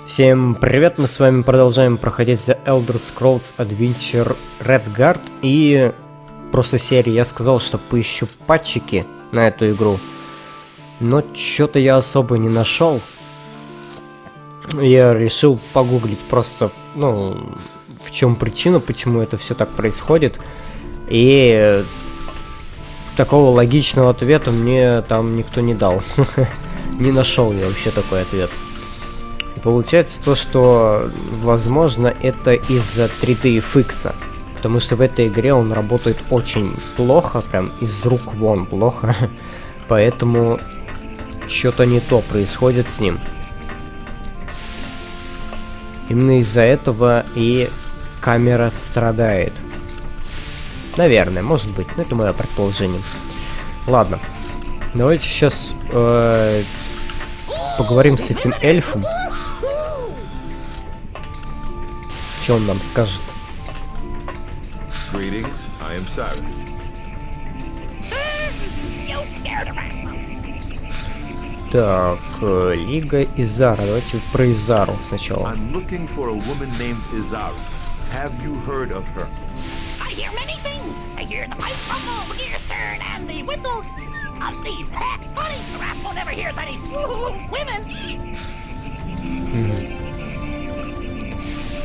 Всем привет, мы с вами продолжаем проходить The Elder Scrolls Adventure Redguard. И в прошлой серии я сказал, что поищу патчики на эту игру, но что-то я особо не нашел. Я решил погуглить просто, в чем причина, почему это все так происходит. И такого логичного ответа мне там никто не дал. Не нашел я вообще такой ответ. Получается то, что, возможно, это из-за 3D FX, потому что в этой игре он работает очень плохо, прям из рук вон плохо, поэтому что-то не то происходит с ним. Именно из-за этого и камера страдает. Наверное, может быть, но это мое предположение. Ладно, давайте сейчас поговорим с этим эльфом. Что он нам скажет? Так, Лига Изара. Давайте про Изару сначала.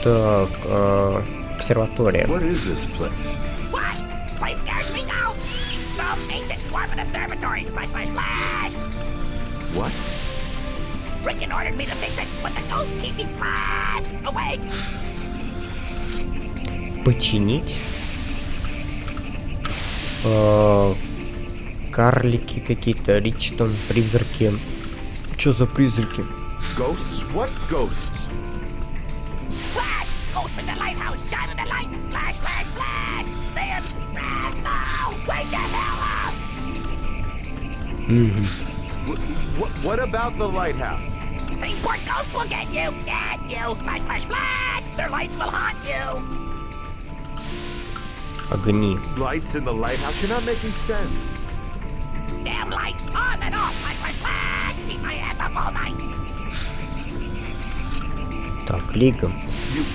Так, обсерватория. Починить? Карлики какие-то, Ричтон, призраки. Что за призраки? What about the lighthouse? These poor ghosts will get you! Flash, flash, flash! Their lights will haunt you! Огни. Lights in the lighthouse? You're not making sense. Damn lights! On and off! Flash, flash, flash! Keep my ass up all night! Так, Лига.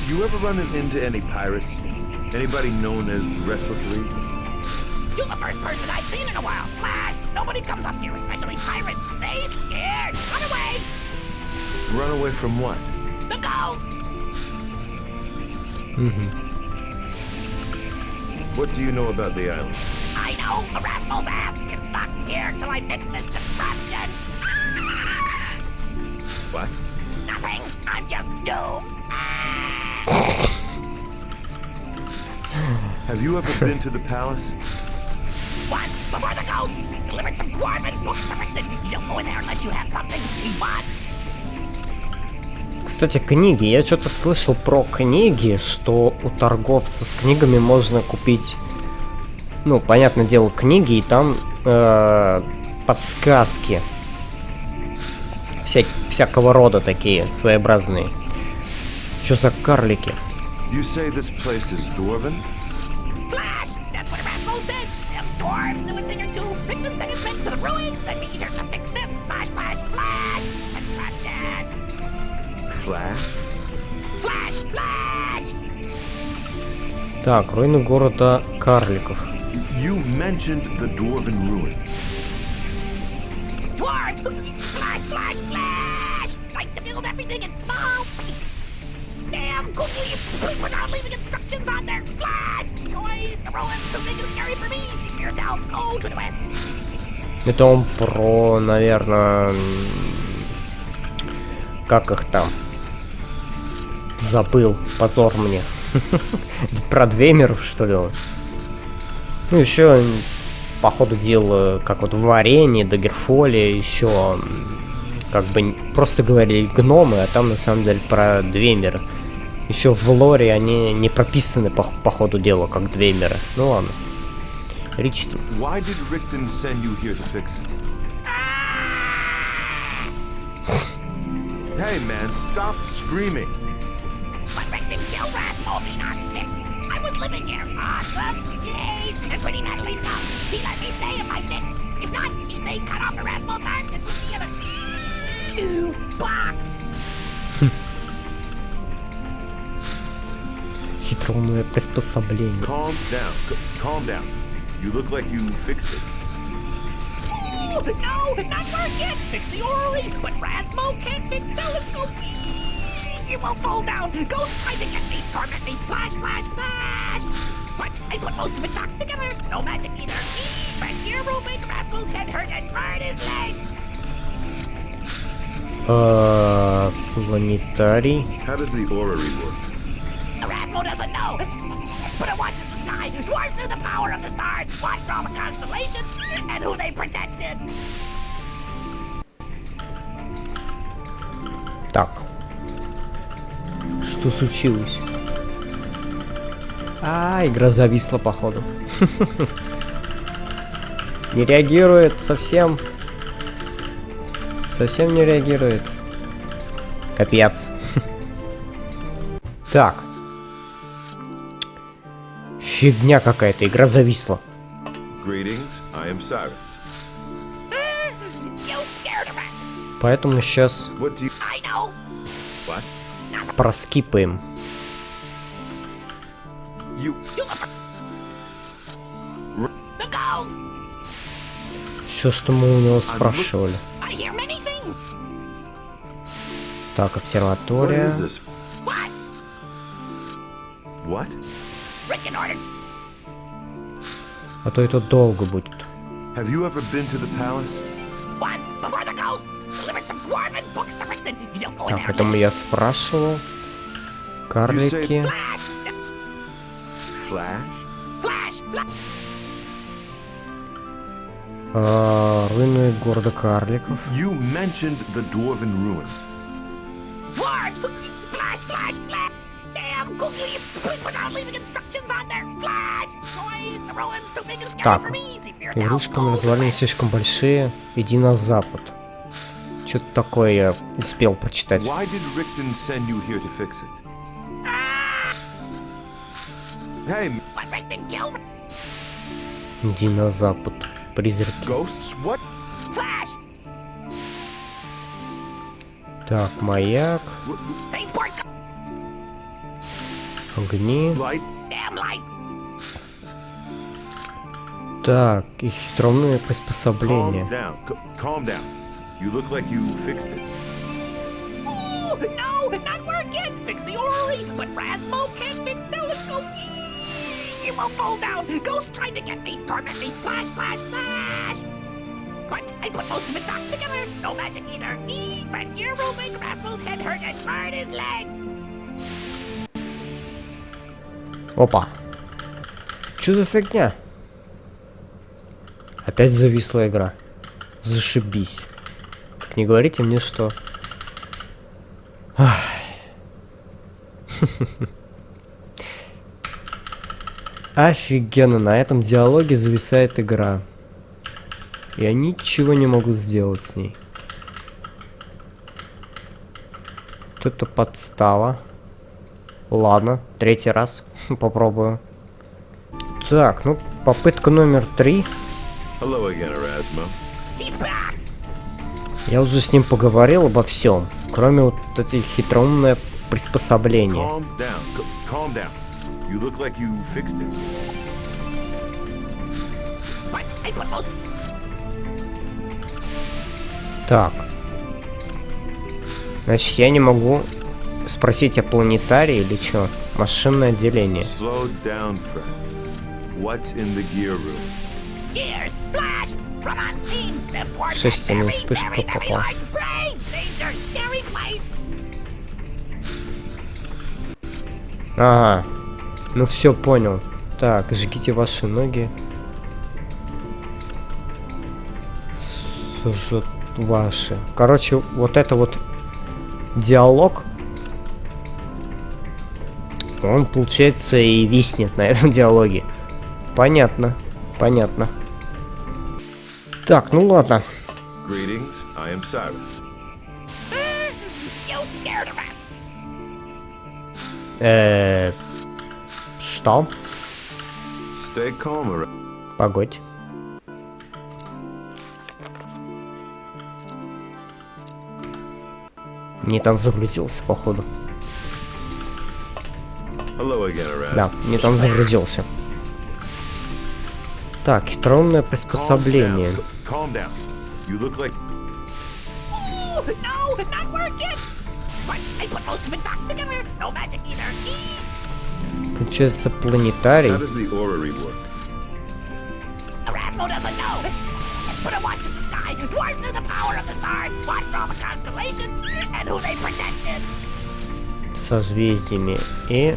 You ever run into any pirates? Anybody known as Restless League? You're the first person I've seen in a while! Flash! Nobody comes up here, especially pirates! They're scared! Run away! Run away from what? The ghosts! What do you know about the island? I know! The rascal's ass gets stuck here till I fix this contraption! What? Nothing! I'm just doomed! Have you ever been to the palace? Once, before the ghost, delivered some dwarven books directed. You don't go in there unless you have something you want. Кстати, книги. Я что-то слышал про книги, что у торговца с книгами можно купить, понятное дело, книги, и там подсказки. Всякого рода такие, своеобразные. Что за карлики? You say this place is dwarven? Flash! That's what a rascal did! Them dwarves knew a thing or two. Pick the thing and sent to the ruins. Then me either to fix this. Flash, flash, flash! Contraption! Flash? Flash, flash! Так, руины города карликов. You mentioned the dwarven ruins. Dwarves! Flash, flash, flash! Like to build everything in small pieces. Damn cookies! Without leaving instructions on their flash! Toys, the ruins, too big and scary for me! Keep yourself, go to the west! Это он про, наверное, как их там? Забыл, позор мне. Про двемеров, что ли? Еще, по ходу дела, как вот в Варенье, Дагерфоле, еще как бы просто говорили гномы, а там на самом деле про двемеры. Еще в лоре они не прописаны по ходу дела, как двемеры. Ну ладно. Ричтон. Why did Rickton send you here to fix it? Hey man, stop screaming! But Rickton killed Rascal, me not sick. I was living here for days, and when he not leave out, he let me stay in my nick. If not, he may cut off the Rascal's arms and put me in a box. хитроумное приспособление. Calm down. Calm down. You look like you fixed it. No, not working. Fix the orrery, but Rasmo can't fix telescope. It won't fall down. Ghost trying to get me, torment me, flash, flash, flash. But I put most of it back together. No magic either. But hero make Rasmo's head hurt and burn his legs. Планетарий. How does the orrery work? Rasmo doesn't know. But it watches the sky. Dwarfs knew the power of the stars. Watched all the constellations and who they protected. Так. Что случилось? Игра зависла, походу. Не реагирует совсем. Совсем не реагирует. Капец. Так. Фигня какая-то, игра зависла. Greetings, I am Cyrus. You scared of it. Поэтому сейчас What do you... I know. What? проскипаем. You... The ghost. Все, что мы у него спрашивали. I hear many things. Так, What обсерватория. is this? What? What? Rick in order. А то это долго будет. Have you ever been to the palace? What? Before the ghost. Delivered some dwarven books to Rickton. You don't go in Так, there. поэтому я спрашивал. Карлики. Flash. Flash? Flash. Flash. Руины города карликов. You mentioned the dwarven ruins. What? Flash. Flash. Flash. Damn cookie. Quick without leaving instructions on there. Flash. Toys. The ruins. Too big and scary Так. for me. If you're Игрушками down, развалины слишком большие. Иди на запад. Что-то такое я успел прочитать. Why did Rickton send you here to fix it? Hey, What Rickton killed? Иди на запад. Призраки. ghosts? What? Flash. Так, маяк. Spaceport. Огни. Light? Damn light. Так, и хитроумные приспособления. Calm down. Calm down. You look like you fixed it. Oh, no, not working. Fix the orrery, but Rasmo can't fix telescope. It won't fall down. Ghost trying to get me, torment me, flash, flash, flash. But I put most of it back together. No magic either. But hero make Rasmo's head hurt and burn his legs. Опа. Что за фигня? Опять зависла игра. Зашибись. Так не говорите мне, что... Ах. Офигенно, на этом диалоге зависает игра. Я ничего не могу сделать с ней. Вот это подстава. Ладно, третий раз попробую. Так, ну, попытка номер 3. Hello again, Erasmo. He's back. Я уже с ним поговорил обо всем, кроме вот этой хитроумное приспособление. Calm down. Calm down. You look like you fixed it. But I put most... Так. Значит, я не могу спросить о планетарии или что? Машинное отделение. Slow down, friend. What's in the gear room? Gears, flash, from unseen. The port is Шестяная very, вспышка very, very попала. large brain. Danger, scary place. Ага. Ну все, понял. Так, жгите ваши ноги. Сожжет ваши. Короче, вот это вот диалог. Он, получается, и виснет на этом диалоге. Понятно. Понятно. Так, ну ладно. Greetings, I am Cyrus. You scared of it. Что? Stay calm, Погодь. Не там загрузился, походу. Hello again, Arad. Да, не там загрузился. Так, хитроумное приспособление. Calm down. You look like... Oh, no, it's not working. But I put most of it back together. No magic either. Получается планетарий. How does the orrery work? Erasmo doesn't know. But I watch the sky. Dwarfs are the power of the stars. Watch all the constellations and who they protected. Созвездиями и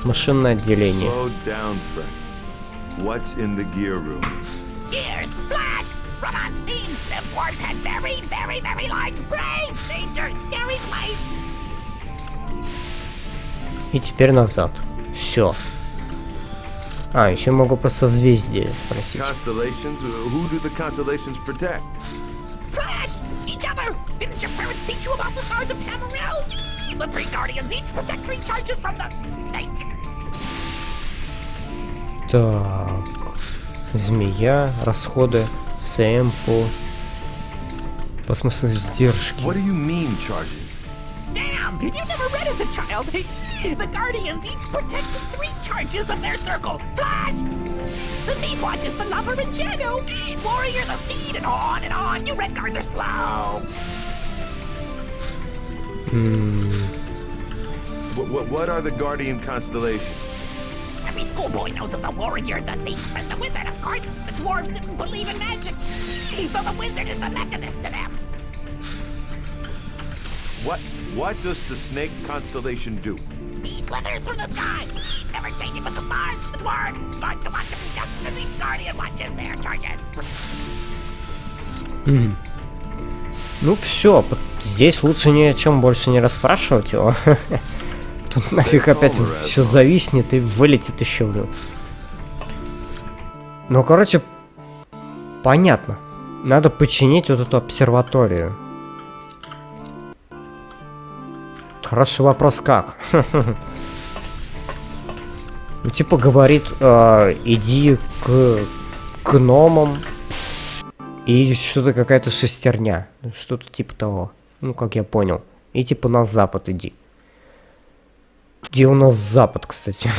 машинное отделение. Slow down, friend. What's in the gear room? Gears, Flash, run on steam. The dwarves had very, very, very large brains. Danger, scary place. И теперь назад. Все. А, еще могу про созвездие спросить. Constellations? Who do the constellations protect? Flash, each other. Didn't your parents teach you about the stars of Camarel? The three guardians each protect three charges from the snake. Так. Змея, расходы, сэмпл. По смыслу сдержки. What do you mean, charges? Damn, you never read as a child. The guardians each protected three charges of their circle. Flash! The thief watches the lover in shadow. Warrior the seed and on and on. You Redguards are slow. What are the guardian constellations? Every schoolboy knows of the warrior, the thief, and the wizard, of course. The dwarves didn't believe in magic. So the wizard is the mechanist to them. What does the snake constellation do? He slithers through the sky. Never changing with the stars. The dwarves start to watch him just as each guardian watches their charges. Ну все, здесь лучше ни о чем больше не расспрашивать его. Тут нафиг опять все зависнет и вылетит еще. Ну, короче, понятно. Надо починить вот эту обсерваторию. Хороший вопрос, как? Ну, типа говорит, иди к гномам. И что-то какая-то шестерня. Что-то типа того. Ну, как я понял. И типа на запад иди. Где у нас запад, кстати?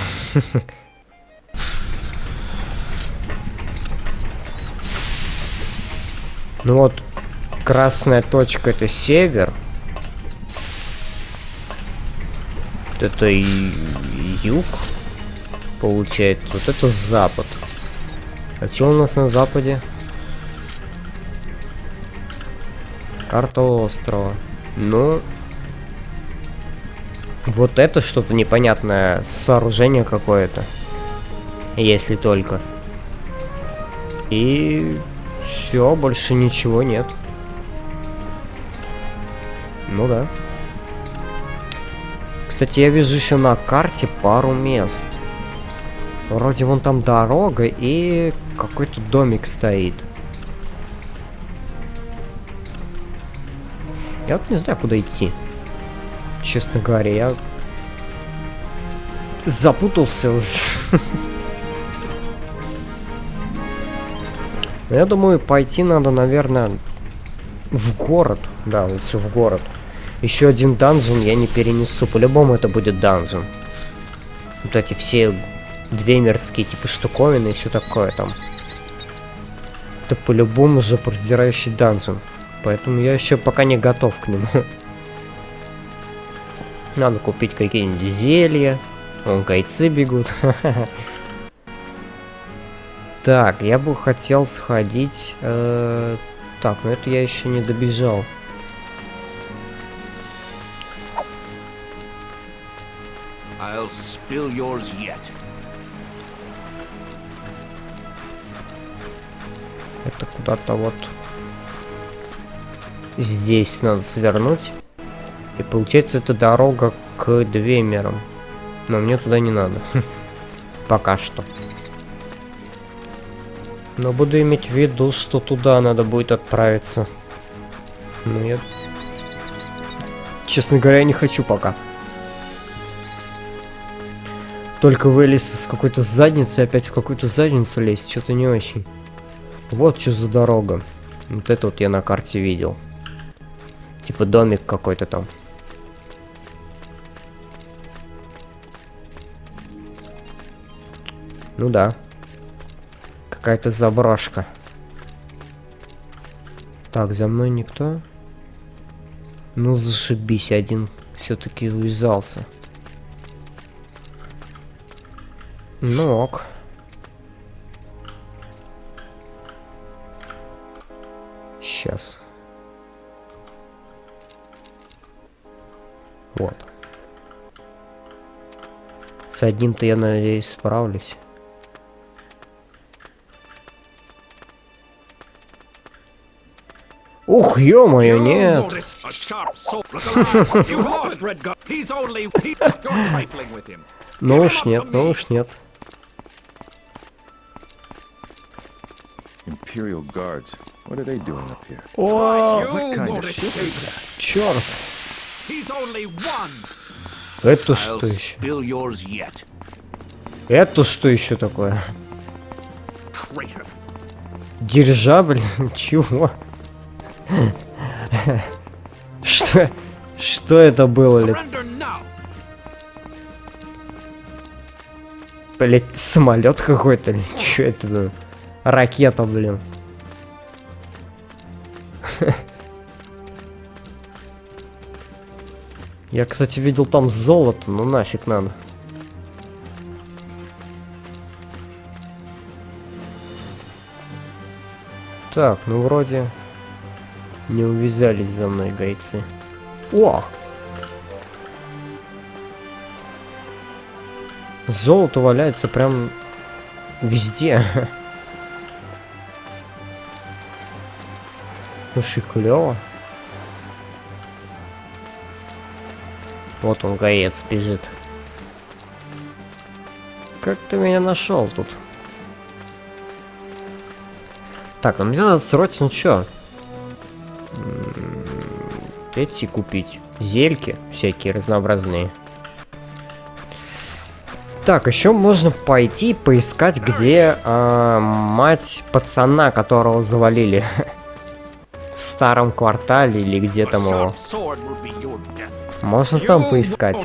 Ну вот, красная точка — это север. Вот это юг. Получается. Вот это запад. А что у нас на западе? Карта острова. Ну... Вот это что-то непонятное. Сооружение какое-то. Если только. И... все, больше ничего нет. Ну да. Кстати, я вижу еще на карте пару мест. Вроде вон там дорога и какой-то домик стоит. Я вот не знаю, куда идти. Честно говоря, я запутался уже. Я думаю, пойти надо, наверное, в город. Да, лучше в город. Еще один данжен я не перенесу. По-любому это будет данжен. Вот эти все двемерские типа штуковины и все такое там. Это по-любому же раздирающий данжен. Поэтому я еще пока не готов к нему. Надо купить какие-нибудь зелья. Вон гайцы бегут. Так, я бы хотел сходить... Так, но это я еще не добежал. I'll spill yours yet. Это куда-то вот... Здесь надо свернуть. И получается, это дорога к Двемерам. Но мне туда не надо. Пока что. Но буду иметь в виду, что туда надо будет отправиться. Но я... Честно говоря, не хочу пока. Только вылез из какой-то задницы, опять в какую-то задницу лезть. Что-то не очень. Вот что за дорога. Вот это вот я на карте видел. Типа домик какой-то там. Ну да. Какая-то заброшка. Так, за мной никто? Ну зашибись, один все-таки увязался. Ну ок. Сейчас. Вот. С одним-то я, надеюсь, справлюсь. Ух, ё-моё, нет. Ну уж нет, ну уж нет. Imperial guards. What are they doing up here? О, What kind of shit is that? черт. He's only one. Это что I'll еще? spill yours yet. Это что еще такое? Traitor. Дирижабль? Чего? Что это было? Surrender now. Блять, самолет какой-то? Че это? Ракета, блин. Я, кстати, видел там золото, ну нафиг надо. Так, ну вроде не увязались за мной гайцы. О! Золото валяется прям везде. Слушай, клево. Вот он, гаец, бежит. Как ты меня нашел тут? Так, а мне надо срочно что? Эти купить. Зельки всякие разнообразные. Так, еще можно пойти поискать, где мать пацана, которого завалили. В старом квартале или где там его. Можно там поискать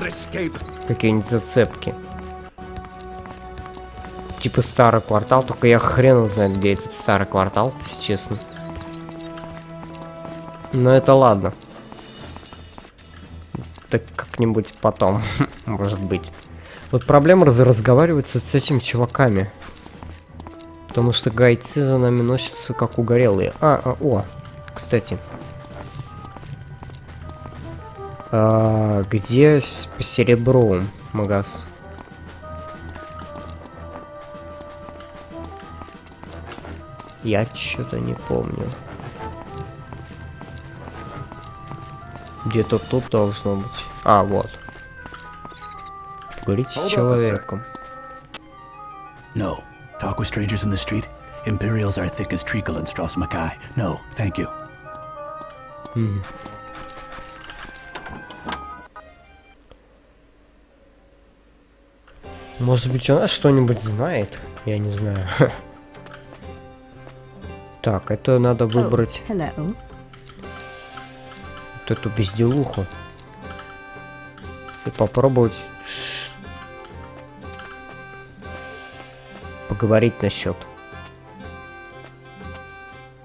какие-нибудь зацепки. Типа старый квартал, только я хрен знает, где этот старый квартал, если честно. Но это ладно. Так как-нибудь потом, может быть. Вот проблема разговаривать с этими чуваками. Потому что гайцы за нами носятся как угорелые. О, кстати. Где по серебру магаз? Я что-то не помню. Где-то тут должно быть. Вот. Поговорить с человеком. No. Talk with strangers in the street. Imperials are thick as treacle in Stras Mackay. No, thank you. Может быть, она что-нибудь знает? Я не знаю. Так, это надо выбрать вот эту безделуху. И попробовать поговорить насчет.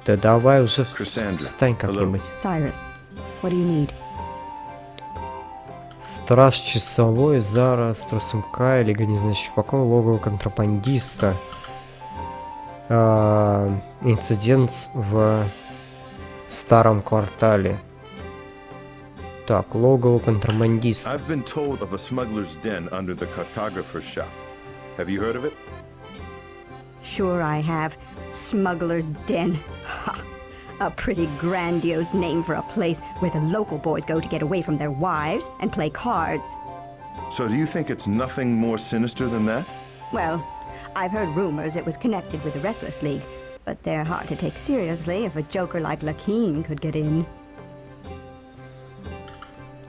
Да давай уже встань как-нибудь. Cyrus, what do you need? Страж часовой, Зара, Страсумка, Лига незначительных покоя, Логово контрабандиста. Инцидент в старом квартале. Так, Логово контрабандистов. I've been told of a smuggler's den under the cartographer's shop. Have you heard of it? Sure I have. Smuggler's Den. Ha! A pretty grandiose name for a place where the local boys go to get away from their wives and play cards. So do you think it's nothing more sinister than that? Well, I've heard rumors it was connected with the Restless League, but they're hard to take seriously if a joker like Lakeen could get in.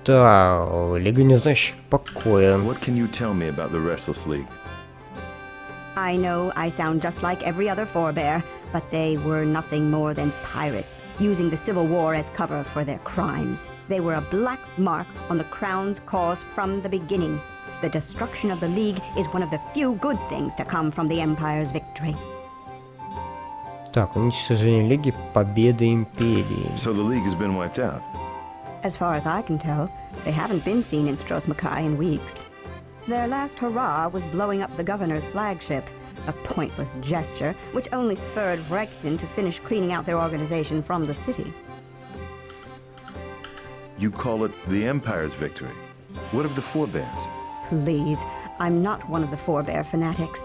Да, Лига незначительных покоя. What can you tell me about the Restless League? I know I sound just like every other forebear, but they were nothing more than pirates, using the Civil War as cover for their crimes. They were a black mark on the Crown's cause from the beginning. the destruction of the League is one of the few good things to come from the Empire's victory. Так, уничтожение Лиги, победа Империи. So the League has been wiped out. As far as I can tell, they haven't been seen in Stros Makai in weeks. Their last hurrah was blowing up the governor's flagship, a pointless gesture which only spurred Rekton to finish cleaning out their organization from the city. You call it the Empire's victory. What of the forebears? Please, I'm not one of the forebear fanatics.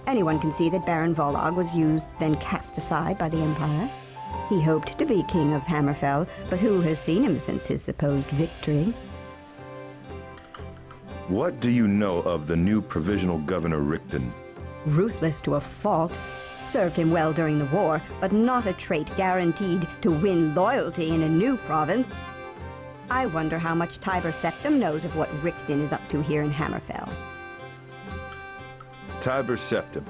Anyone can see that Baron Volog was used, then cast aside by the Empire. He hoped to be king of Hammerfell, but who has seen him since his supposed victory? What do you know of the new provisional governor Rickton? Ruthless to a fault. Served him well during the war, but not a trait guaranteed to win loyalty in a new province. I wonder how much Tiber Septim knows of what Rickton is up to here in Hammerfell. Tiber Septim,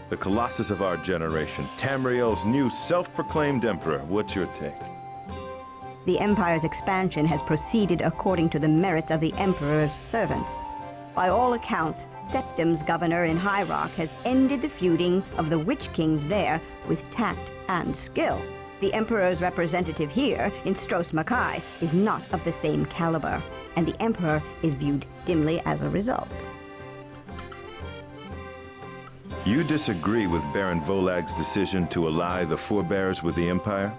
the colossus of our generation, Tamriel's new self-proclaimed emperor. What's your take? The Empire's expansion has proceeded according to the merits of the Emperor's servants. By all accounts, Septim's governor in High Rock has ended the feuding of the Witch Kings there with tact and skill. The Emperor's representative here, in Stros Makai, is not of the same caliber, and the Emperor is viewed dimly as a result. You disagree with Baron Volag's decision to ally the forebears with the Empire?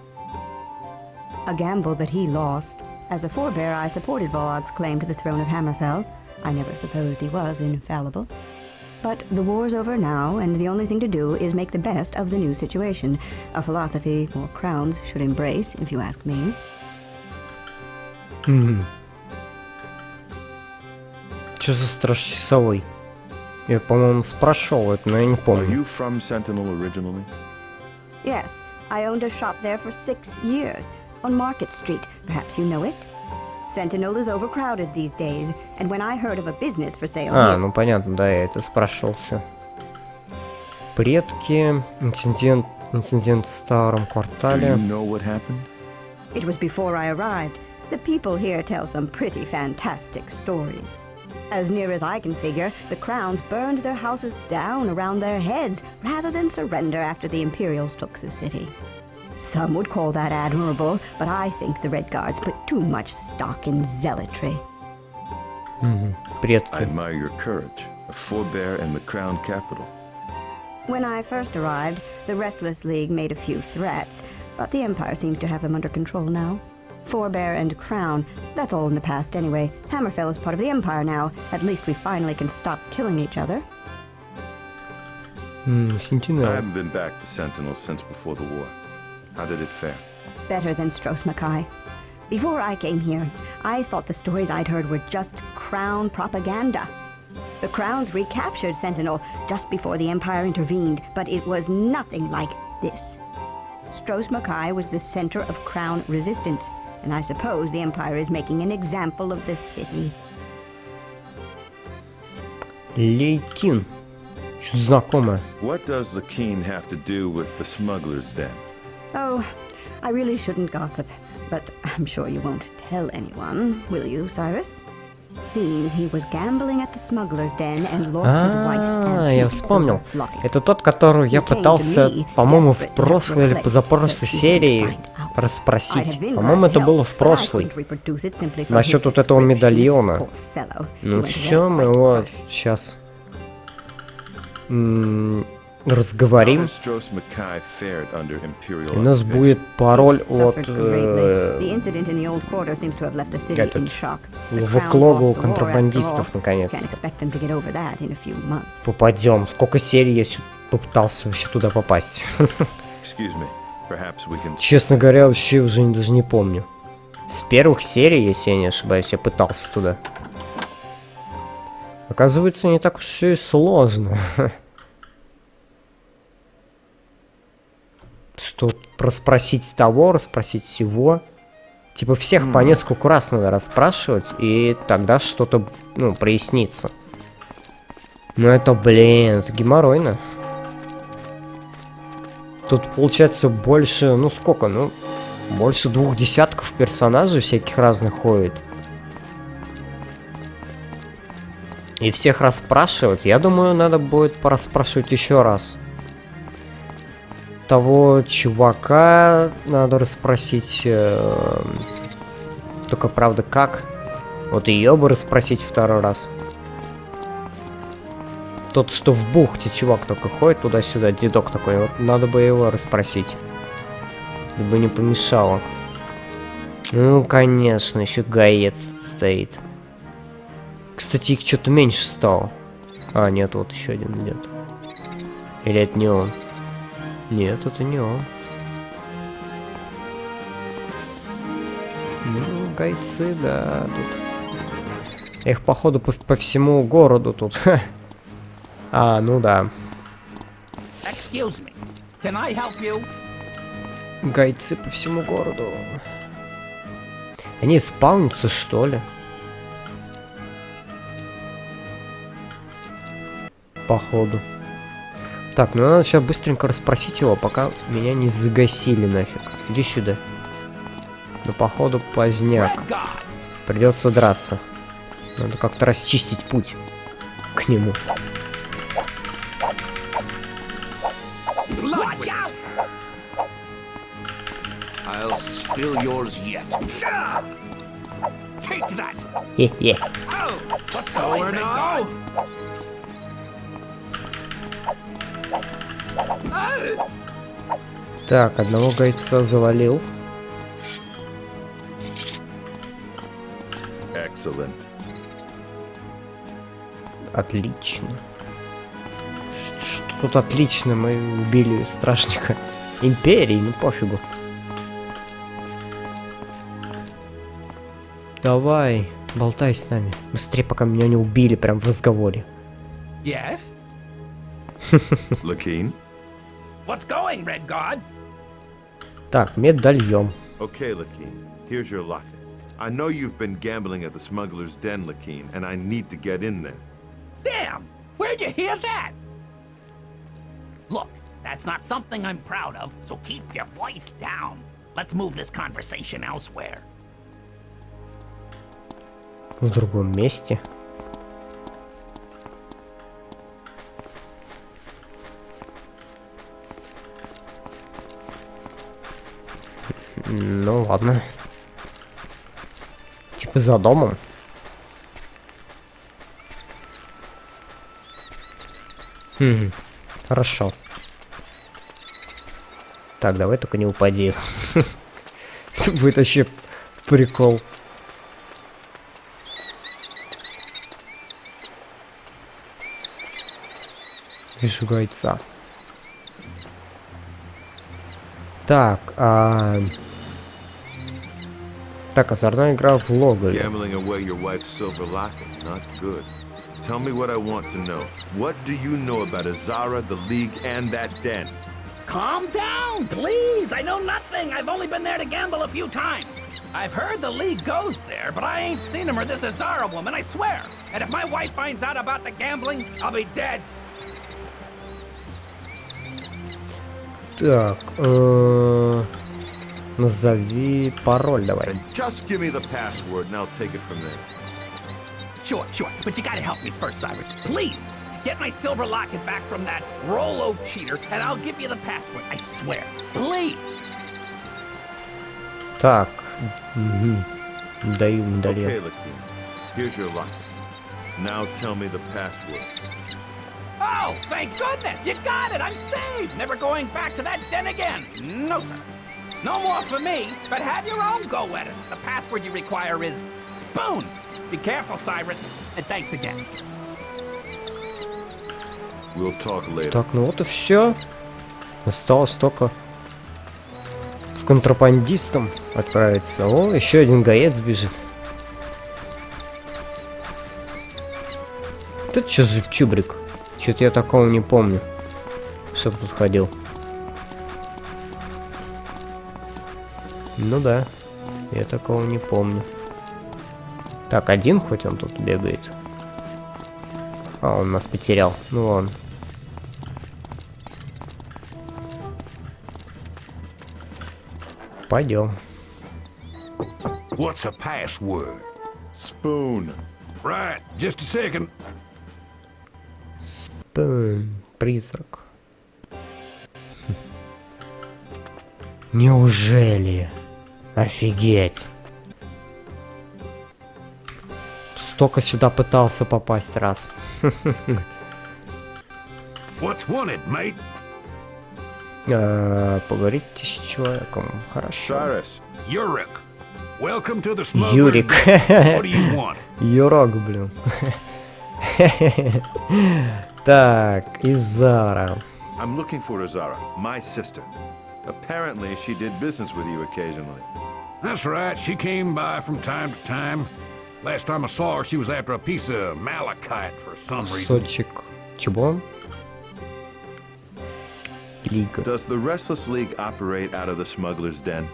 A gamble that he lost. As a forebear, I supported Volog's claim to the throne of Hammerfell. I never supposed he was infallible. But the war's over now, and the only thing to do is make the best of the new situation. A philosophy more crowns should embrace, if you ask me. Чё за страшчасовой? Я, по-моему, спрашивал это, но я не Are помню. you from Sentinel originally? Yes, I owned a shop there for 6 years, on Market Street. Perhaps you know it? Sentinel is overcrowded these days, and when I heard of a business for sale А, here, ну понятно, да, я это спрашивал все. Предки, инцидент в старом Do квартале. you know what happened? it was before I arrived. The people here tell some pretty fantastic stories. As near as I can figure, the Crowns burned their houses down around their heads rather than surrender after the Imperials took the city. Some would call that admirable, but I think the Redguards put too much stock in zealotry. I Предки. admire your courage, a forebear in the crown capital. When I first arrived, the Restless League made a few threats, but the Empire seems to have them under control now. Forebear and Crown, that's all in the past anyway. Hammerfell is part of the Empire now. At least we finally can stop killing each other. I Сентинел. haven't been back to Sentinel since before the war. How did it fare? Better than Stros Makai. Before I came here, I thought the stories I'd heard were just Crown propaganda. The Crowns recaptured Sentinel just before the Empire intervened, but it was nothing like this. Stros Makai was the center of Crown resistance, and I suppose the Empire is making an example of the city. Лейтин. Что-то знакомое. What does the Keen have to do with the Smuggler's Den? Oh, I really shouldn't gossip, but I'm sure you won't tell anyone, will you, Cyrus? Seems he was gambling at the Smuggler's Den and lost his wife's А, я antique вспомнил. silver locket. Это тот, которого я пытался, по-моему, в прошлой или позапрошлой серии расспросить. По-моему, это было в прошлой. Насчет вот этого медальона. Ну все, мы его сейчас разговорим. How has Stros Makai fared under Imperial У нас occupation? будет пароль от в Логово контрабандистов, наконец-то. Попадем. Сколько серий я попытался вообще туда попасть. Excuse me. Perhaps we can... Честно говоря, вообще уже даже не помню. С первых серий, если я не ошибаюсь, я пытался туда. Оказывается, не так уж все и сложно. Что расспросить того, расспросить всего. Типа всех по нескольку раз надо расспрашивать, и тогда что-то, ну, прояснится. Но это, блин, это геморройно. Тут получается больше, ну сколько, ну, больше 2 десятков персонажей всяких разных ходит. И всех расспрашивать. Я думаю, надо будет порасспрашивать еще раз. Того чувака надо расспросить. Только правда как? Вот ее бы расспросить второй раз. Тот, что в бухте, чувак только ходит туда-сюда, дедок такой, вот надо бы его расспросить. Бы не помешало. Ну, конечно, еще гаец стоит. Кстати, их что-то меньше стало. А, нет, вот еще один идет. Или это не он? Нет, это не он. Ну, гайцы, да, тут. Их, походу, по всему городу тут. А, ну да. Excuse me. Can I help you? Гайцы по всему городу. Они спаунятся, что ли? Походу. Так, ну надо сейчас быстренько расспросить его, пока меня не загасили нафиг. Иди сюда. Да походу поздняк. Redguard. Придется драться. Надо как-то расчистить путь к нему. Watch out! I'll spill yours yet. Yeah! Take that! Хе-хе. Oh! What's going on? Так, одного гайца завалил. Excellent. Отлично. Что тут отлично? Мы убили стражника империи, ну пофигу. Давай, болтай с нами. Быстрее, пока меня не убили прям в разговоре. Yes? Lakeen? What's going, Redguard? Так, медальон. Okay, Lakeen. Here's your locket. I know you've been gambling at the Smuggler's Den, Lakeen, and I need to get in there. Damn! Where'd you hear that? Look, that's not something I'm proud of, so keep your voice down. Let's move this conversation elsewhere. В другом месте. Ну ладно. Типа за домом. Хорошо. Так, давай только не упади. Это будет вообще прикол. Вижу гайца. Так, Так, озорная игра в логове. Gambling away your wife's silver locket. Not good. Tell me what I want to know. What do you know about Azara, the League, and that den? Calm down, please. I know nothing. I've only been there to gamble a few times. I've heard the League goes there, but I ain't seen him or this Azara woman, I swear. And if my wife finds out about the gambling, I'll be dead. Так, назови пароль давай. And just give me the password and I'll take it from there. Sure, but you gotta help me first, Cyrus. Please, get my silver locket back from that Rolo cheater, and I'll give you the password, I swear. Please! Так, даю медальон. Okay, Lakeen. Here's your locket. Now tell me the password. Oh, thank goodness! You got it! I'm saved! Never going back to that den again! No, sir. No more for me, but have your own go at it. The password you require is spoon. Be careful, Cyrus, and thanks again. We'll talk later. Так, ну вот и все. Осталось только с контрабандистом отправиться. О, еще один гаец бежит. Тут что за чубрик? Что-то я такого не помню, чтоб тут ходил. Ну да, я такого не помню. Так, один хоть он тут бегает. А, он нас потерял. Ну ладно. Пойдем. What's a password? Spoon. Right, just a second. Призрак. Неужели? Офигеть. Столько сюда пытался попасть раз. What's wanted, mate? Поговорите с человеком. Хорошо. Cyrus, Yurik. Welcome to the Smuggler. Юрик. What do you want? Юрок, блин. Так, Изара. I'm looking for Azara, my sister. Apparently, she did business with you occasionally. That's right. She came by from time to time. Last time I saw her, she was after a piece of malachite for some reason. Сочек. Чего? Лига. Does the Restless League operate out of the Smuggler's Den?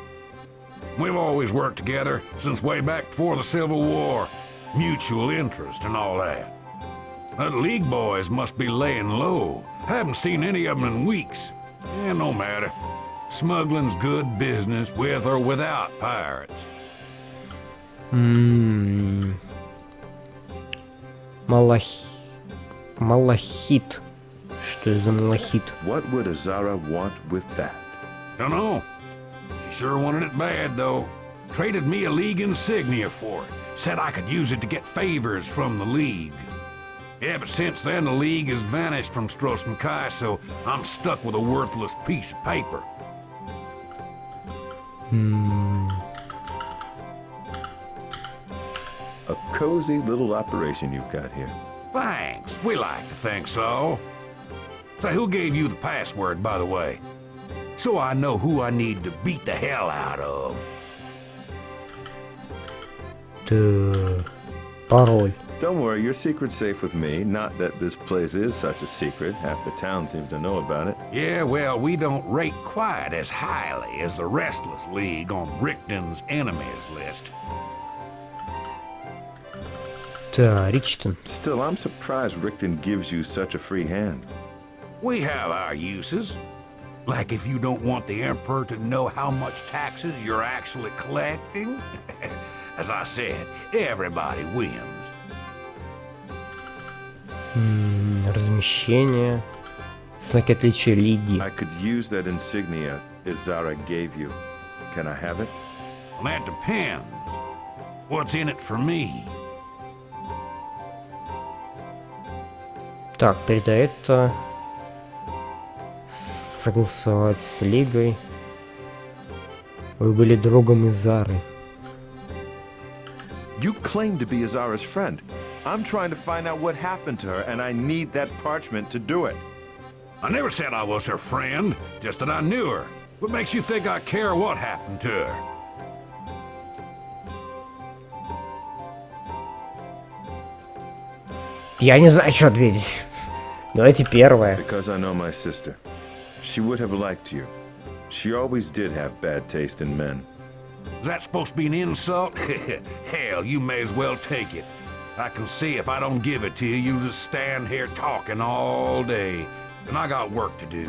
We've always worked together since way back before the Civil War. Mutual interest and all that. The League boys must be laying low. Haven't seen any of them in weeks. Yeah, no matter. Smuggling's good business with or without pirates. Малахит. Что за малахит? What would Azara want with that? Dunno. She sure wanted it bad, though. Traded me a League insignia for it. Said I could use it to get favors from the League. Yeah, but since then the League has vanished from Stros Makai, so I'm stuck with a worthless piece of paper. A cozy little operation you've got here. Thanks. We like to think so. Say, who gave you the password, by the way? So I know who I need to beat the hell out of. Пароль. Don't worry, your secret's safe with me. Not that this place is such a secret. Half the town seems to know about it. Yeah, well, we don't rate quite as highly as the Restless League on Richton's enemies list. Да, Ричтон. Still, I'm surprised Rickton gives you such a free hand. We have our uses. Like if you don't want the Emperor to know how much taxes you're actually collecting. As I said, everybody wins. Размещение. Знаки отличия Лиги. I could use that insignia Izara gave you. Can I have it? Well, that depends. What's in it for me? Так, передай это. Согласовать с Лигой. Вы были другом Изары. You claim to be Azara's friend. I'm trying to find out what happened to her, and I need that parchment to do it. I never said I was her friend, just that I knew her. What makes you think I care what happened to her? Я не знаю, что ответить. Давайте первое. Because I know my sister. She would have liked you. She always did have bad taste in men. Is that supposed to be an insult? Hell, you may as well take it. I can see if I don't give it to you, you'll just stand here talking all day. And I got work to do.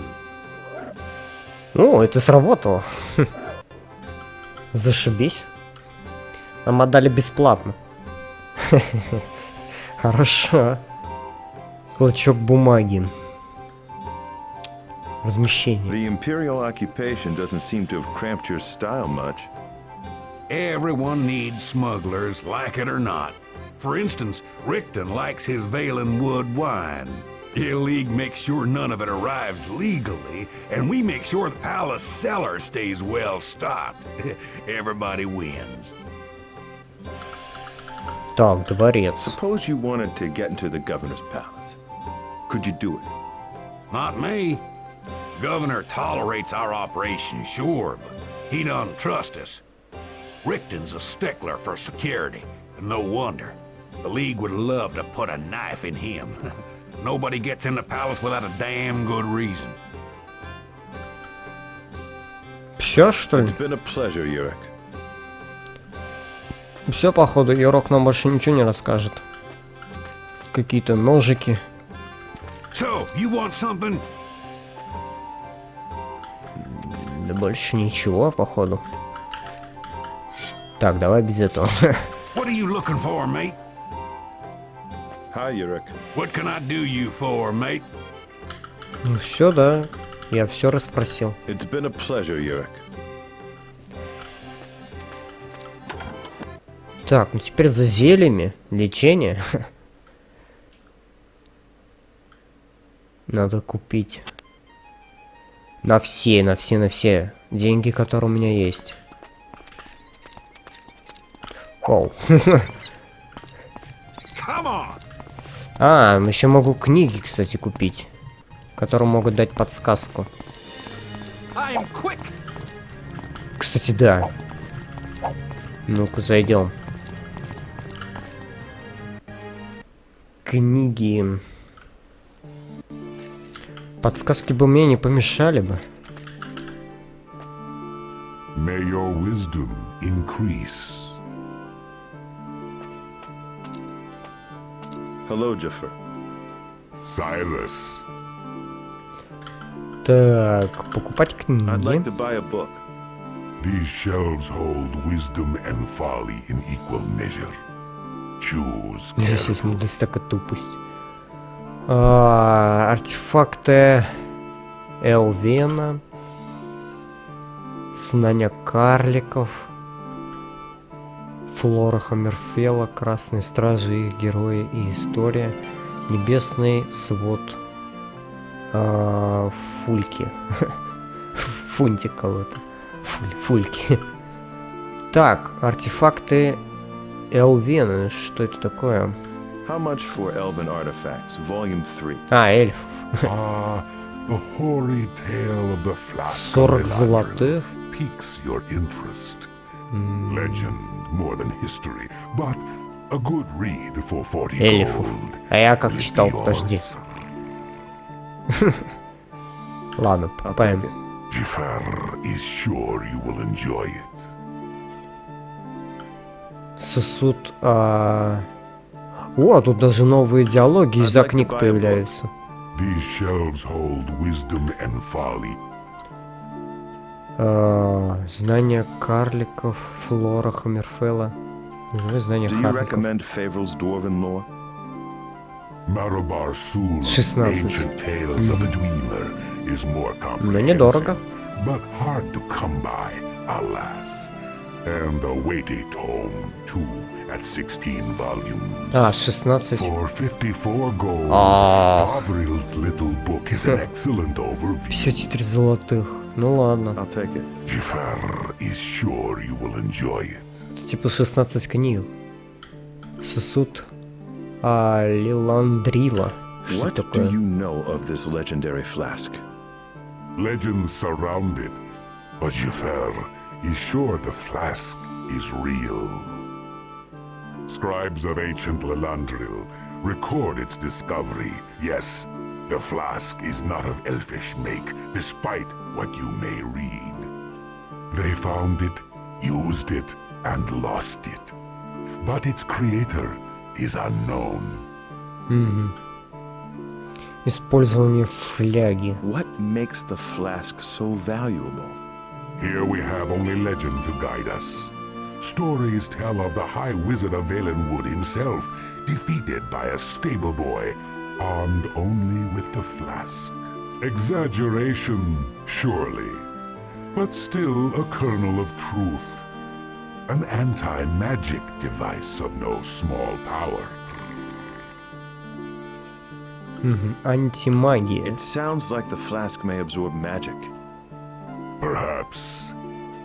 Ну, это сработало. Зашибись. Нам отдали бесплатно. Хорошо. Клочок бумаги. Размещение. The imperial occupation doesn't seem to have cramped your style much. Everyone needs smugglers, like it or not. For instance, Richton likes his Valen Wood wine. The League makes sure none of it arrives legally, and we make sure the palace cellar stays well stocked. Everybody wins. Так, дворец. Suppose you wanted to get into the governor's palace. Could you do it? Not me. Governor tolerates our operation, sure, but he doesn't trust us. Richton's a stickler for security, and no wonder. The League would love to put a knife in him. Nobody gets in the palace without a damn good reason. Все, что ли? It's been a pleasure, Yurik. Все, походу, Юрок нам больше ничего не расскажет. Какие-то ножики. So, you want something? Да больше ничего, походу. Так, давай без этого. What are you looking for, mate? Hi, Yurik. What can I do you for, mate? Ну все, да. Я все расспросил. It's been a pleasure, Yurik. Так, ну теперь за зельями. Лечение. Надо купить. На все деньги, которые у меня есть. Оу. А, еще могу книги, кстати, купить, которые могут дать подсказку. Кстати, да. Ну-ка, зайдем. Книги. Подсказки бы мне не помешали бы. May your wisdom increase. Hello, Jaffer. Silas. Так, покупать I'd книги. like to buy a book. These shelves hold wisdom and folly in equal measure. Choose Здесь есть carefully. мудрость, так и тупость. Артефакты Элвена. Знания карликов. Флора Хаммерфелла, Красные Стражи, их герои и история. Небесный свод. Фульки. Фунтик кого-то. Фульки. Так, артефакты Элвена. Что это такое? How much for Elven Artifacts, Volume 3? А, эльф. The hoary tale of the Flask 40 золотых. piques your interest. Legend more than history, but a good read for 40 Эльфов. gold. А я как Will читал, be подожди. yours. Ладно, покупаем. Jafar is sure you will enjoy it. Сосуд. О, тут даже новые диалоги из-за книг появляются. These shelves hold wisdom and folly. Знания карликов, Флора Хаммерфелла. Называй знания Do you карликов. recommend Favral's Dwarven lore? Marabar Sul, 16. ancient tales of a dreamer, is more Но недорого. comprehensive, but hard to come by, alas. And a weighty tome, too, at 16 volumes. 16. For 54 gold, Ah. Gavril's little book is an excellent overview. 54 золотых. Ну ладно. I'll take it. Jafar is sure you will enjoy it. Типа 16 книг. Сосуд Лиландрила. Что What do такое? you know of this legendary flask? Legends surround it, but Jafar is sure the flask is real. Scribes of ancient Lilandral record its discovery. Yes, the flask is not of elfish make, despite what you may read. They found it, used it, and lost it. But its creator is unknown. Использование фляги. What makes the flask so valuable? Here we have only legend to guide us. Stories tell of the High Wizard of Valenwood himself, defeated by a stable boy, armed only with the flask. Exaggeration, surely, but still a kernel of truth. An anti-magic device of no small power. Антимагия. It sounds like the flask may absorb magic. Perhaps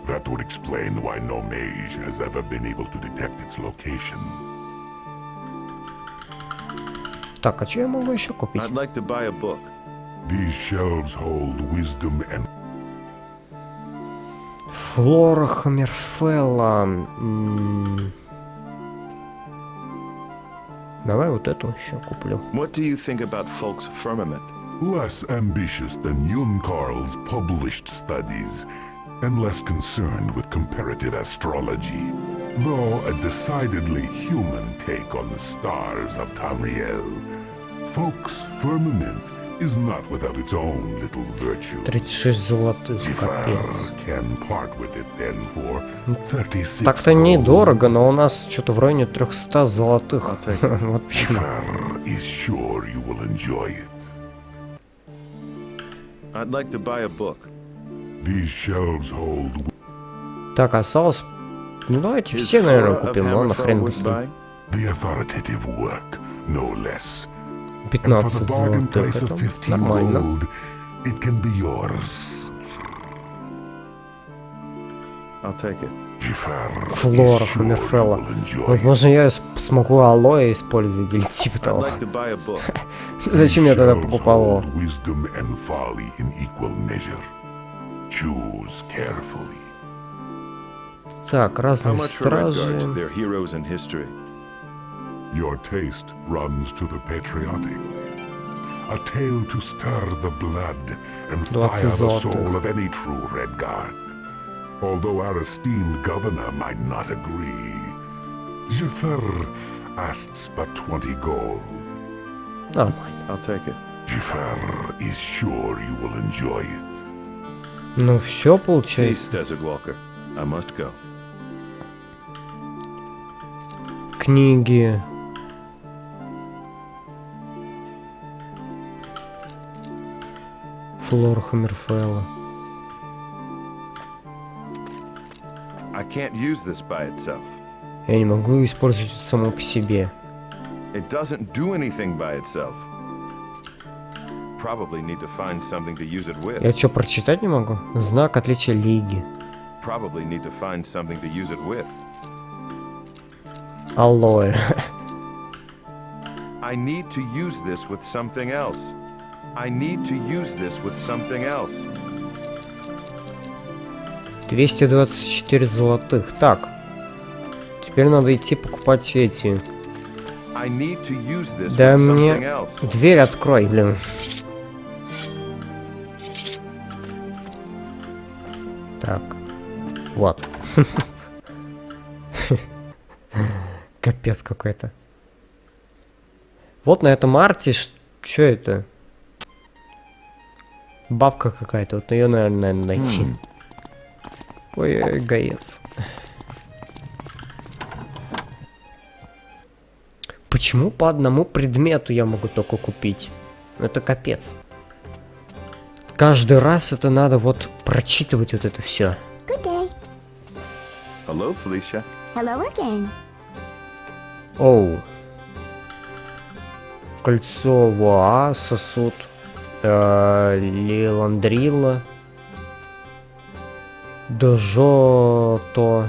that would explain why no mage has ever been able to detect its location. Так, а что я могу еще купить? I'd like to buy a book. These shelves hold wisdom and Флора Хаммерфелла. Давай вот эту еще куплю. What do you think about Folk's Firmament? less ambitious than Unkarl's published studies, and less concerned with comparative astrology, though a decidedly human take on the stars of Tamriel. Folk's Firmament is not without its own little virtue. 36 золотых, капец. Can part with it then for 36 Так-то недорого, но у нас что-то в районе 300 золотых. Вот почему. Is sure you will enjoy it. I'd like to buy a book. These shelves hold Так, осталось... Ну давайте все, наверное, купим, ладно, хрен бы с ним. the authoritative work, no less. 15 золотых, это нормально. Gold, it can be yours. I'll take it. Флора Хаммерфелла. Возможно, я смогу алоэ использовать или типа I'd того. like to buy a book. Зачем я тогда покупал? Wisdom and folly in equal measure. Choose carefully. Так, How разные much for Redguard? стражи. They're heroes in history. Your taste runs to the patriotic. A tale to stir the blood and 20 fire the золотых. soul of any true Redguard. Although our esteemed governor might not agree, Jafar asks but 20 gold. Нормально. I'll take it. Jafar is sure you will enjoy it. Ну все Peace, получается. Desert Walker. I must go. Книги. Флора Хаммерфелла. I can't use this by itself. Я не могу использовать это само по себе. It doesn't do anything by itself. Probably need to find something to use it with. Я что, прочитать не могу? Знак отличия Лиги. Probably need to find something to use it with. Алоэ. I need to use this with something else. I need to use this with something else. 224 золотых. Так. Теперь надо идти покупать эти. I need to use this Да with мне... something else. Дверь открой, блин. Так. Вот. Капец какой-то. Вот на этом арте... Что это? Бабка какая-то. Вот ее, наверное, найти. Ой, гаец. Почему по одному предмету я могу только купить? Это капец. Каждый раз это надо вот прочитывать вот это все. Good day. Hello, Felicia. Hello again. Оу. Кольцо Воа, сосуд Лиландрила. Дожо,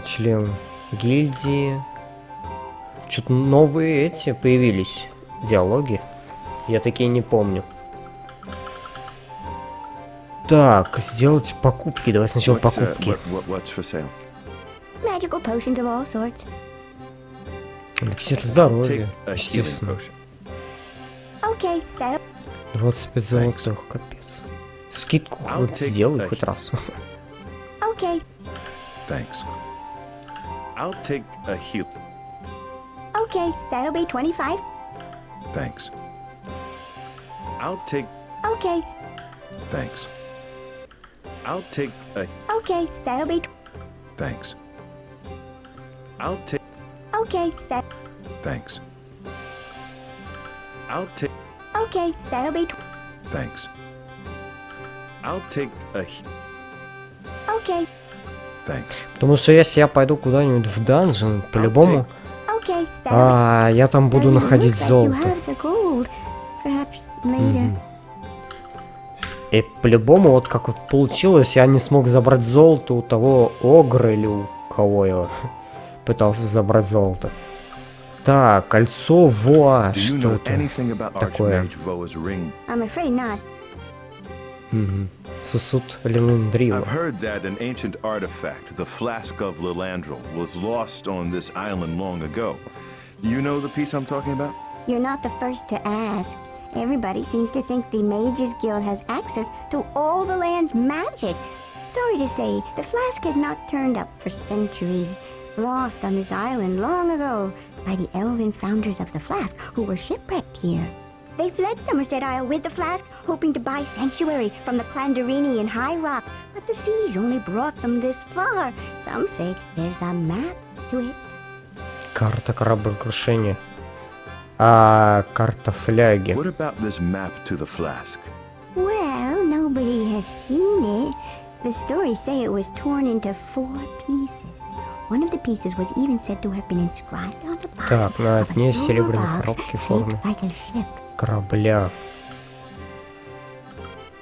член гильдии. Что-то новые эти появились. Диалоги. Я такие не помню. Так, сделать покупки. Давай сначала покупки. What's for sale? Magical potions of all sorts. Эликсир здоровья. Take a healing Естественно. potion. Okay, that'll... 25 золотых, капец. Скидку I'll хоть take сделай a хоть раз. Okay. Thanks. I'll take a heal. Okay, that'll be 25. Thanks. I'll take. Okay. Thanks. I'll take a. Okay, that'll be... Thanks. I'll take. Okay, that... Thanks. I'll take. Okay, that'll be... Thanks. I'll take a. Okay. Thanks. Потому что если я пойду куда-нибудь в данжен, по-любому, Okay, that'll be... я там буду Now, you находить look like you золото. have the gold. Perhaps later. И по-любому, вот как вот получилось, я не смог забрать золото у того огра или у кого я пытался забрать золото. Так, кольцо Воа, Do you что know это anything about такое? Archmage Voa's ring? I'm afraid not. Сосуд Лиландрила. I've heard that an ancient artifact, the Flask of Lilandral, was lost on this island long ago. You know the piece I'm talking about? You're not the first to ask. Everybody seems to think the Mages Guild has access to all the land's magic. Sorry to say, the flask has not turned up for centuries. Lost on this island long ago by the elven founders of the flask who were shipwrecked here. They fled Somerset Isle with the Flask, hoping to buy sanctuary from the Clanderini in High Rock, but the seas only brought them this far. Some say there's a map to it. Карта кораблекрушения. А карта фляги. What about this map to the Flask? Well, nobody has seen it. The stories say it was torn into 4 pieces. One of the pieces was even said to have been inscribed on the bottom Так, на of a дне silver серебряной bowl коробки в форме shaped like a ship. корабля.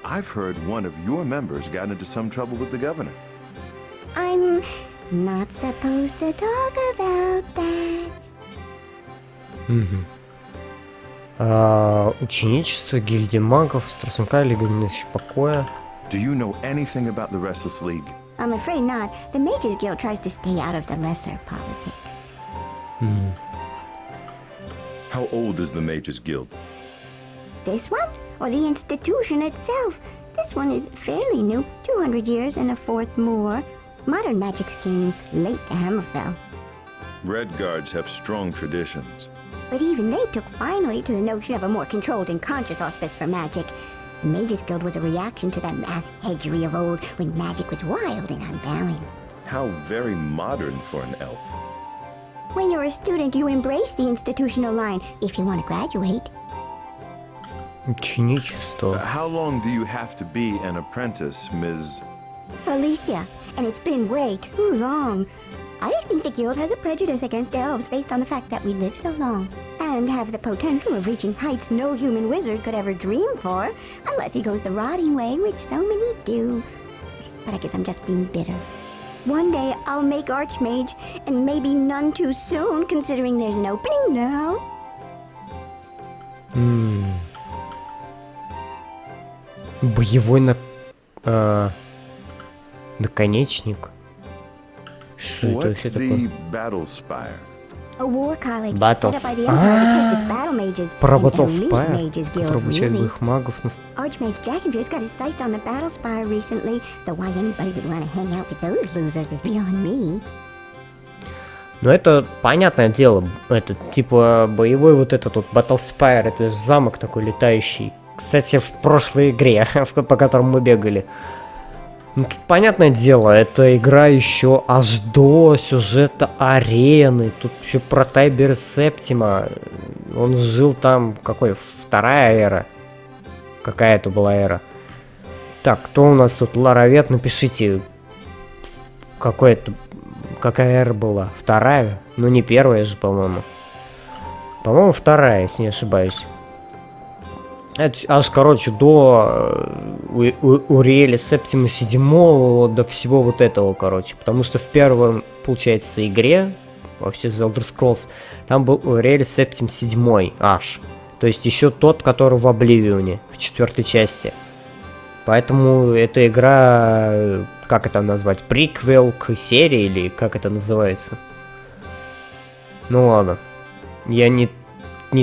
I've heard one of your members got into some trouble with the governor. I'm not supposed to talk about that. Ученичество, гильдия магов, Страсунка, Лига нынешнего покоя. Do you know anything about the Restless League? I'm afraid not. The Mages Guild tries to stay out of the lesser politics. How old is the Mages Guild? This one? Or the institution itself? This one is fairly new, 200 years and a fourth more. Modern magics came late to Hammerfell. Redguards have strong traditions. But even they took finally to the notion of a more controlled and conscious auspice for magic. The Mages Guild was a reaction to that mass hedgery of old when magic was wild and unbalanced. How very modern for an elf. When you're a student, you embrace the institutional line if you want to graduate. Ученичество. How long do you have to be an apprentice, Ms. Alicia, and it's been way too long. I think the Guild has a prejudice against elves based on the fact that we live so long and have the potential of reaching heights no human wizard could ever dream for, unless he goes the rotting way, which so many do. But I guess I'm just being bitter. One day I'll make Archmage, and maybe none too soon, considering there's an opening now. Боевой наконечник. Что это What's вообще the такое? Battle Spire? A war college Battles. set up by the Empire to test its battle mages. Про An Battle elite Spire, mages guild, который обучает really. боевых магов. Archmage Jackenfier's got his sights on the Battle Spire recently, so why anybody would want to hang out with those losers is beyond me. Но это понятное дело, это типа боевой вот этот вот Battle Spire, это же замок такой летающий. Кстати, в прошлой игре, по которой мы бегали. Ну, тут понятное дело, эта игра еще аж до сюжета арены. Тут еще про Тайбер Септима. Он жил там, какой, 2-я эра. Какая это была эра? Так, кто у нас тут? Ларовет, напишите, какая эра была? 2-я? Ну не 1-я же, по-моему. По-моему, 2-я, если не ошибаюсь. Это аж, короче, до Уриэля Септима 7 до всего вот этого, короче. Потому что в первом, получается, игре, вообще The Elder Scrolls, там был Уриэль Септим 7 аж. То есть еще тот, который в Обливионе, в 4-й части. Поэтому эта игра, как это назвать, приквел к серии, или как это называется? Ну ладно. Я не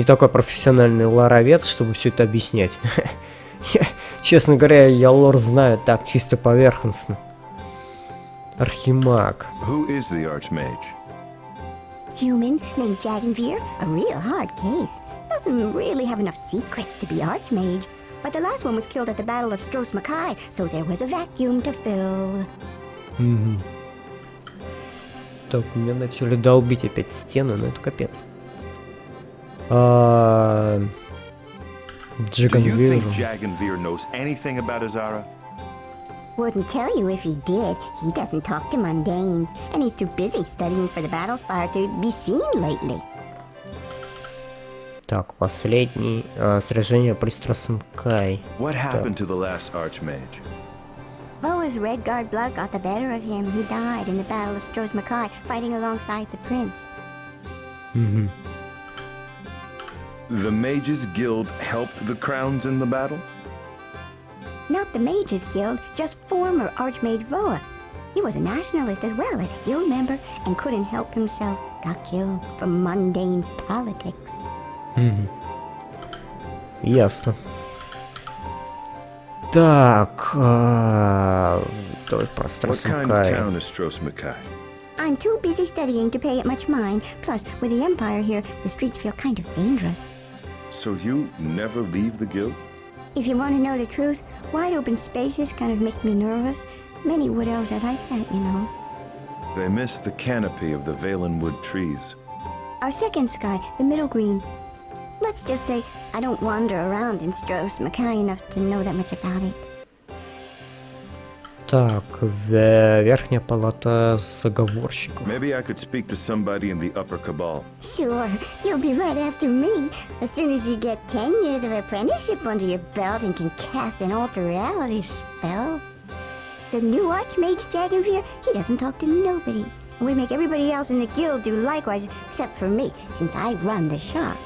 такой профессиональный лоровец, чтобы все это объяснять. Честно говоря, я лор знаю так, чисто поверхностно. Архимаг. Who is the Archmage? Human named Jackenfier, a real hard case. Doesn't really have enough secrets to be Archmage. But the last one was killed at the Battle of Stros Mackay, so there was a vacuum to fill. Так, меня начали долбить опять стены, но это капец. Do you Джиганвир. think Jaggenveer knows anything about Azara? Wouldn't tell you if he did. He doesn't talk to mundanes, and he's too busy studying for the Battle Spire to be seen lately. Так, последний. Сражение при Страсункай. What happened to the last Archmage? Oh, as Redguard blood got the better of him, he died in the Battle of Stros Mackay, fighting alongside the prince. The Mages Guild helped the Crowns in the battle? Not the Mages Guild, just former Archmage Voa. He was a nationalist as well as a guild member and couldn't help himself. Got killed for mundane politics. Ясно. Так, давай про What kind of Страсункай. town is Stros Mackay? I'm too busy studying to pay it much mind. Plus, with the Empire here, the streets feel kind of dangerous. So you never leave the guild? If you want to know the truth, wide open spaces kind of make me nervous. Many wood elves are like that, you know. They miss the canopy of the Valenwood trees. Our second sky, the middle green. Let's just say I don't wander around in Stros Mackay enough to know that much about it. Так, верхняя палата заговорщиков. Maybe I could speak to somebody in the upper cabal. Sure, you'll be right after me. As soon as you get 10 years of apprenticeship under your belt and can cast an alter reality spell. The new Archmage Jaganvir, he doesn't talk to nobody. We make everybody else in the guild do likewise, except for me, since I run the shop.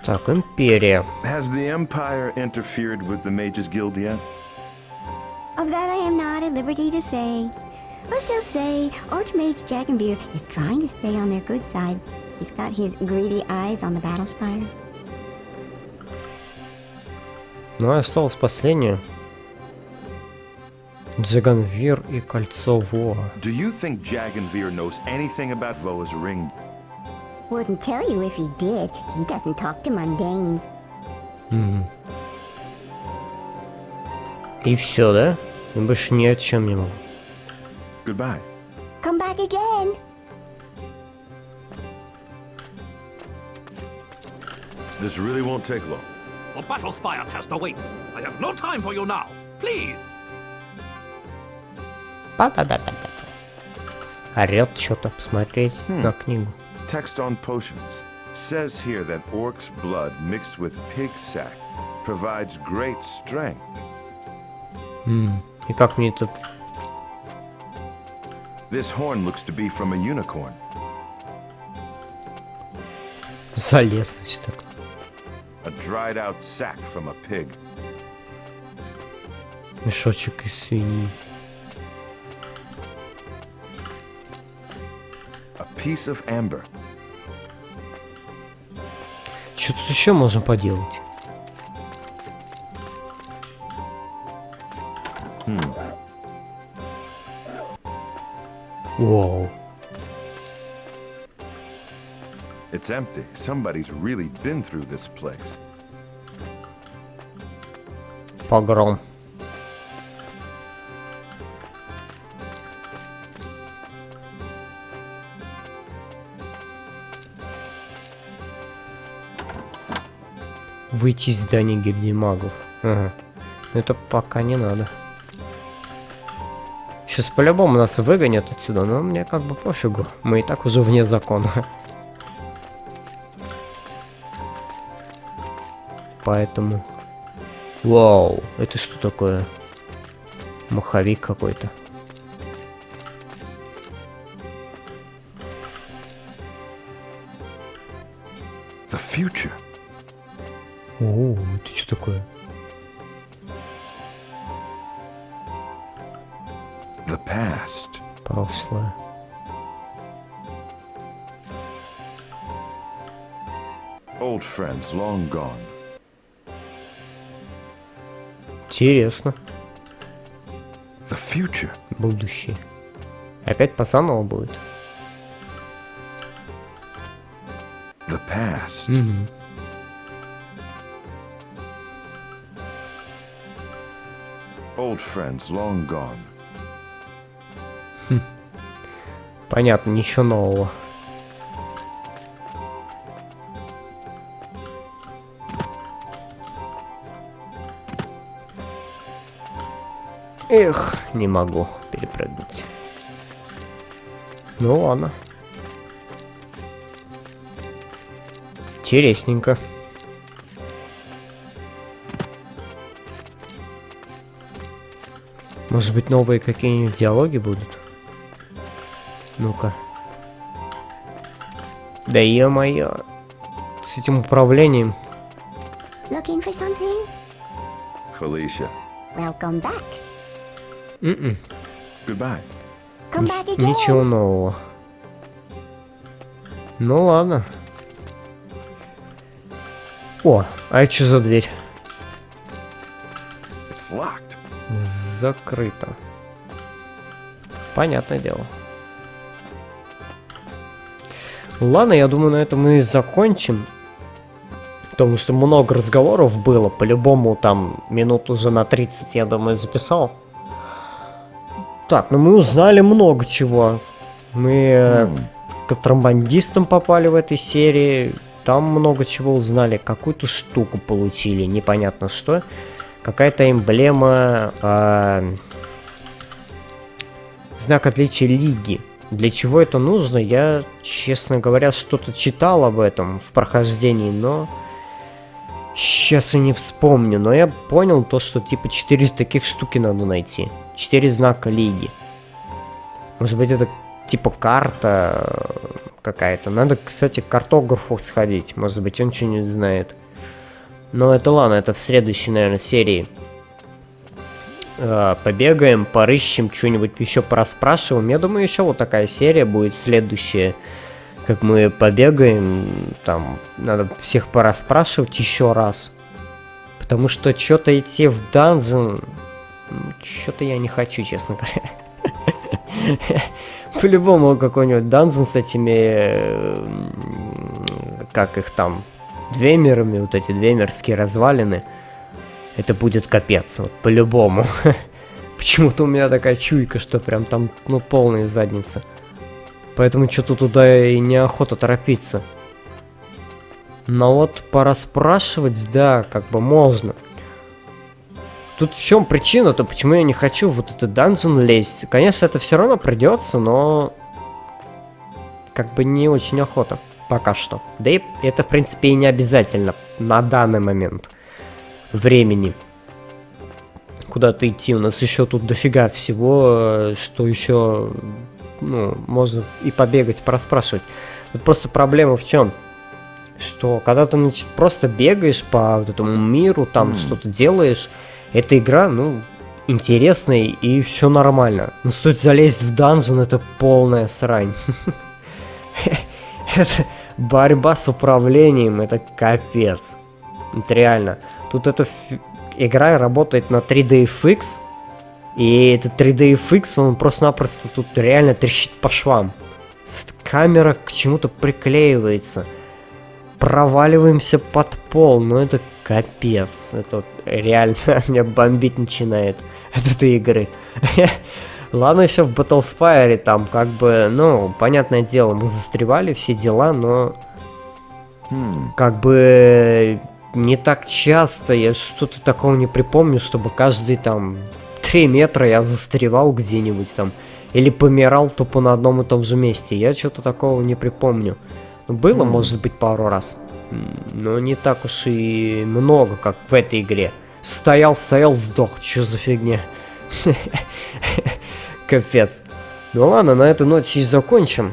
Так, Империя. Has the Empire interfered with the Mages Guild yet? Of that I am not at liberty to say. Let's just say Archmage Jaganvir is trying to stay on their good side. He's got his greedy eyes on the battle spire. Ну, и осталось последнее. Джаганвир и Кольцо Воа. Do you think Jaganvir knows anything about Voa's ring? Wouldn't tell you if he did. He doesn't talk to mundanes. И все, да? Я больше ни о чем не могу. Goodbye. Come back again. This really won't take long. The battle spire test awaits. I have no time for you now. Please. Орёт что-то посмотреть на книгу. Text on potions. Says here that orc's blood mixed with pig sack provides great strength. И как мне тут... This horn looks to be from a unicorn. Залез, значит, так. A dried out sack from a pig. Мешочек из свиньи. A piece of amber. Что тут еще можно поделать? Вау. It's empty. Somebody's really been through this place. Погром. Выйти из здания гильдии магов. Ага. Но это пока не надо. Сейчас по-любому нас выгонят отсюда, но мне как бы пофигу. Мы и так уже вне закона. Поэтому... Вау, это что такое? Маховик какой-то. The future. О, это что такое? The past. Прошлое. Old friends long gone. Интересно. The future. Будущее. Опять Пасанова будет? The past. Old friends long gone. Понятно, ничего нового. Эх, не могу перепрыгнуть. Ну ладно. Интересненько. Может быть, новые какие-нибудь диалоги будут? Ну-ка. Да ё-моё. С этим управлением. Looking for something? Felicia. Welcome back. Goodbye. Come back again. Ничего нового. Ну ладно. О, а это что за дверь? It's locked. Закрыто. Понятное дело. Ладно, я думаю, на этом мы и закончим. Потому что много разговоров было. По-любому там минут уже на 30, я думаю, записал. Так, ну мы узнали много чего. Мы к контрабандистам попали в этой серии. Там много чего узнали. Какую-то штуку получили. Непонятно что. Какая-то эмблема... знак отличия Лиги. Для чего это нужно? Я, честно говоря, что-то читал об этом в прохождении, но... Сейчас и не вспомню, но я понял то, что типа 4 таких штуки надо найти. 4 знака Лиги. Может быть, это типа карта какая-то. Надо, кстати, к картографу сходить. Может быть, он что-нибудь знает. Но это ладно, это в следующей, наверное, серии. Побегаем, порыщем, что-нибудь еще порасспрашиваем. Я думаю, еще вот такая серия будет следующая. Как мы побегаем, там надо всех порасспрашивать еще раз. Потому что что-то идти в данжен, что-то я не хочу, честно говоря. По-любому какой-нибудь данжен с этими, как их там, двемерами, вот эти двемерские развалины. Это будет капец, вот по-любому. Почему-то у меня такая чуйка, что прям там, ну, полная задница. Поэтому что-то туда и неохота торопиться. Но вот порасспрашивать, да, как бы можно. Тут в чем причина-то, почему я не хочу в вот этот данжен лезть? Конечно, это все равно придется, но... Как бы не очень охота. Пока что. Да и это, в принципе, и не обязательно на данный момент времени. Куда-то идти. У нас еще тут дофига всего, что еще... Ну, можно и побегать, порасспрашивать. Вот просто проблема в чем? Что когда ты просто бегаешь по вот этому миру, там что-то делаешь, эта игра, ну, интересная и все нормально. Но стоит залезть в данжен, это полная срань. Это борьба с управлением, это капец. Это реально. Тут эта игра работает на 3D FX. И этот 3D FX, он просто-напросто тут реально трещит по швам. Камера к чему-то приклеивается. Проваливаемся под пол. Ну это капец. Это вот реально меня бомбить начинает от этой игры. Ладно, еще в Battlespire там как бы, ну, понятное дело, мы застревали, все дела, но... Как бы... Не так часто, я что-то такого не припомню, чтобы каждый там... 3 метра я застревал где-нибудь там. Или помирал тупо на одном и том же месте. Я что-то такого не припомню. Было, может быть, пару раз. Но не так уж и много, как в этой игре. Стоял, сдох. Что за фигня? Капец. Ну ладно, на эту ночь и закончим.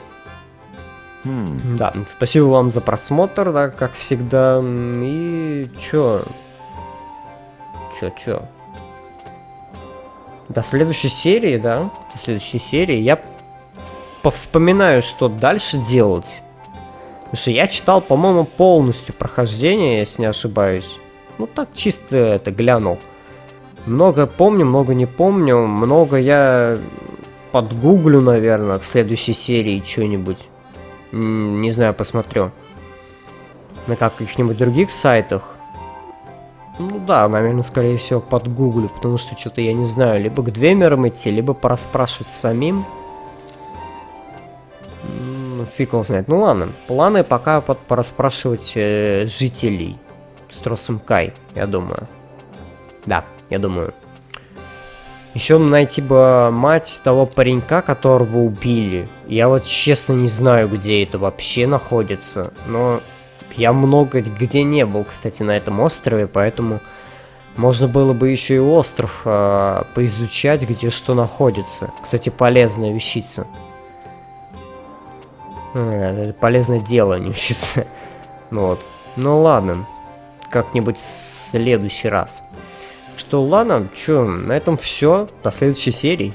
Да, спасибо вам за просмотр, да, как всегда. И чё? До следующей серии, да? До следующей серии я повспоминаю, что дальше делать. Потому что я читал, по-моему, полностью прохождение, если не ошибаюсь. Ну так, чисто это глянул. Много помню, много не помню. Много я подгуглю, наверное, к следующей серии что-нибудь. Не знаю, посмотрю. На каких-нибудь других сайтах. Ну да, наверное, скорее всего, подгуглю, потому что что-то я не знаю, либо к двемерам идти, либо порасспрашивать самим. Фиг его знает. Ну ладно, планы пока порасспрашивать жителей Стросмкай, я думаю. Да, я думаю. Еще найти бы мать того паренька, которого убили. Я вот честно не знаю, где это вообще находится, но... Я много где не был, кстати, на этом острове, поэтому можно было бы еще и остров поизучать, где что находится. Кстати, полезная вещица. Это полезное дело, не вещица. Вот. Ну ладно, как-нибудь в следующий раз. Что, ладно, что, на этом все. До следующей серии.